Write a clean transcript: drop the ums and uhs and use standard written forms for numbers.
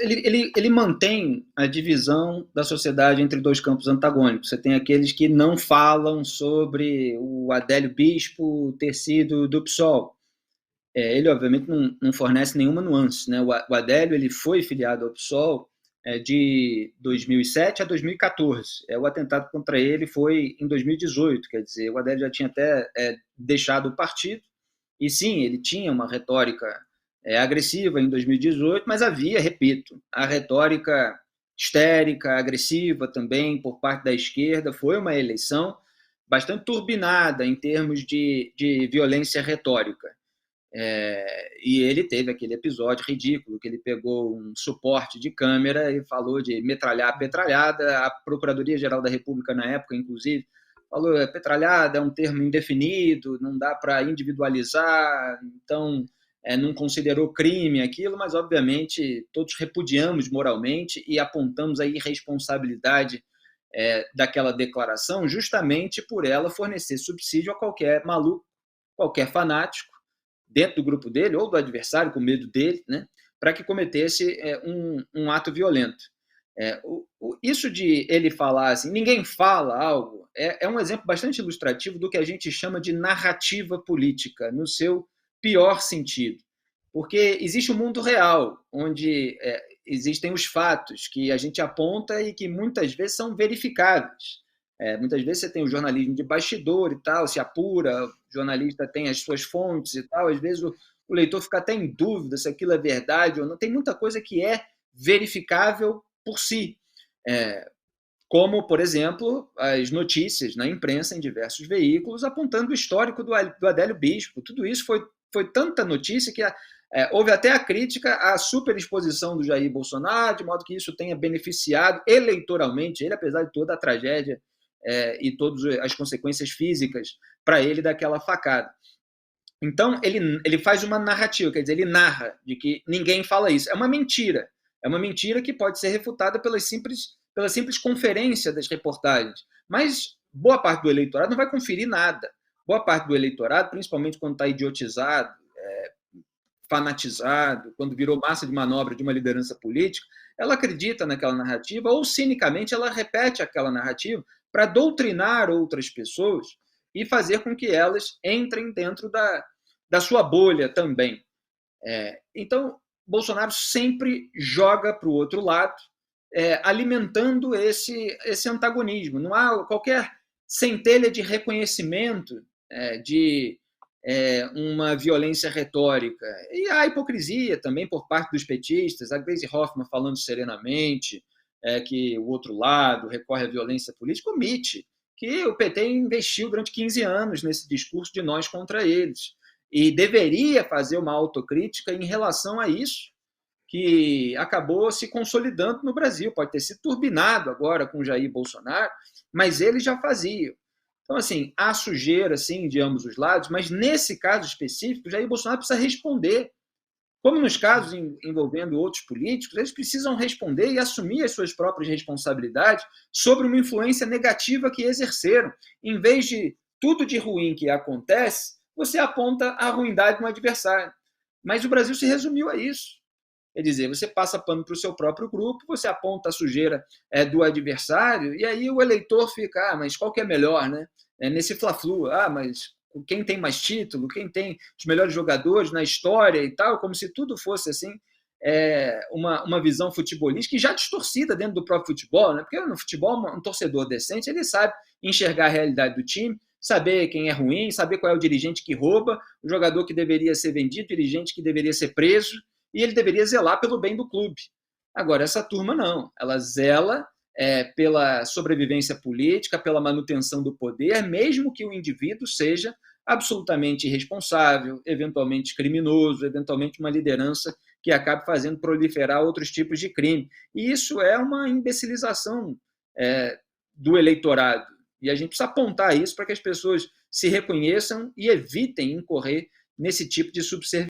Ele mantém a divisão da sociedade entre dois campos antagônicos. Você tem aqueles que não falam sobre o Adélio Bispo ter sido do PSOL. Ele, obviamente, não fornece nenhuma nuance, né? O Adélio ele foi filiado ao PSOL de 2007 a 2014. O atentado contra ele foi em 2018, quer dizer, o Adélio já tinha até deixado o partido, e sim, ele tinha uma retórica agressiva em 2018, mas havia, repito, a retórica histérica, agressiva também por parte da esquerda. Foi uma eleição bastante turbinada em termos de violência retórica. E ele teve aquele episódio ridículo que ele pegou um suporte de câmera e falou de metralhar a petralhada. A Procuradoria-Geral da República, na época, inclusive, falou que petralhada é um termo indefinido, não dá para individualizar, então não considerou crime aquilo, mas, obviamente, todos repudiamos moralmente e apontamos a irresponsabilidade daquela declaração justamente por ela fornecer subsídio a qualquer maluco, qualquer fanático, dentro do grupo dele ou do adversário, com medo dele, né, para que cometesse um ato violento. Isso de ele falar assim, ninguém fala algo, é um exemplo bastante ilustrativo do que a gente chama de narrativa política, no seu pior sentido. Porque existe um mundo real, onde existem os fatos que a gente aponta e que muitas vezes são verificáveis. Muitas vezes você tem o jornalismo de bastidor e tal, se apura, o jornalista tem as suas fontes e tal, às vezes o leitor fica até em dúvida se aquilo é verdade ou não. Tem muita coisa que é verificável por si, como, por exemplo, as notícias na imprensa, em diversos veículos, apontando o histórico do Adélio Bispo. Tudo isso foi tanta notícia que houve até a crítica à superexposição do Jair Bolsonaro, de modo que isso tenha beneficiado eleitoralmente ele, apesar de toda a tragédia e todas as consequências físicas para ele daquela facada. Então, ele faz uma narrativa, quer dizer, ele narra de que ninguém fala isso. É uma mentira que pode ser refutada pela simples conferência das reportagens. Mas boa parte do eleitorado não vai conferir nada. Boa parte do eleitorado, principalmente quando está idiotizado, fanatizado, quando virou massa de manobra de uma liderança política, ela acredita naquela narrativa ou, cinicamente, ela repete aquela narrativa para doutrinar outras pessoas e fazer com que elas entrem dentro da sua bolha também. Então, Bolsonaro sempre joga para o outro lado, alimentando esse antagonismo. Não há qualquer centelha de reconhecimento de uma violência retórica. E há hipocrisia também por parte dos petistas, a Gleisi Hoffmann falando serenamente que o outro lado recorre à violência política, omite que o PT investiu durante 15 anos nesse discurso de nós contra eles. E deveria fazer uma autocrítica em relação a isso, que acabou se consolidando no Brasil. Pode ter sido turbinado agora com Jair Bolsonaro, mas ele já fazia. Então, assim, há sujeira, sim, de ambos os lados, mas nesse caso específico, Jair Bolsonaro precisa responder. Como nos casos envolvendo outros políticos, eles precisam responder e assumir as suas próprias responsabilidades sobre uma influência negativa que exerceram. Em vez de tudo de ruim que acontece, você aponta a ruindade no adversário. Mas o Brasil se resumiu a isso. Quer dizer, você passa pano para o seu próprio grupo, você aponta a sujeira do adversário, e aí o eleitor fica, mas qual que é melhor, né? Nesse fla-flu, mas quem tem mais título, quem tem os melhores jogadores na história e tal, como se tudo fosse assim, uma visão futebolística e já distorcida dentro do próprio futebol, né? Porque no futebol, um torcedor decente, ele sabe enxergar a realidade do time, saber quem é ruim, saber qual é o dirigente que rouba, o jogador que deveria ser vendido, o dirigente que deveria ser preso, e ele deveria zelar pelo bem do clube. Agora, essa turma não, ela zela pela sobrevivência política, pela manutenção do poder, mesmo que o indivíduo seja absolutamente irresponsável, eventualmente criminoso, eventualmente uma liderança que acabe fazendo proliferar outros tipos de crime. E isso é uma imbecilização do eleitorado. E a gente precisa apontar isso para que as pessoas se reconheçam e evitem incorrer nesse tipo de subserviência.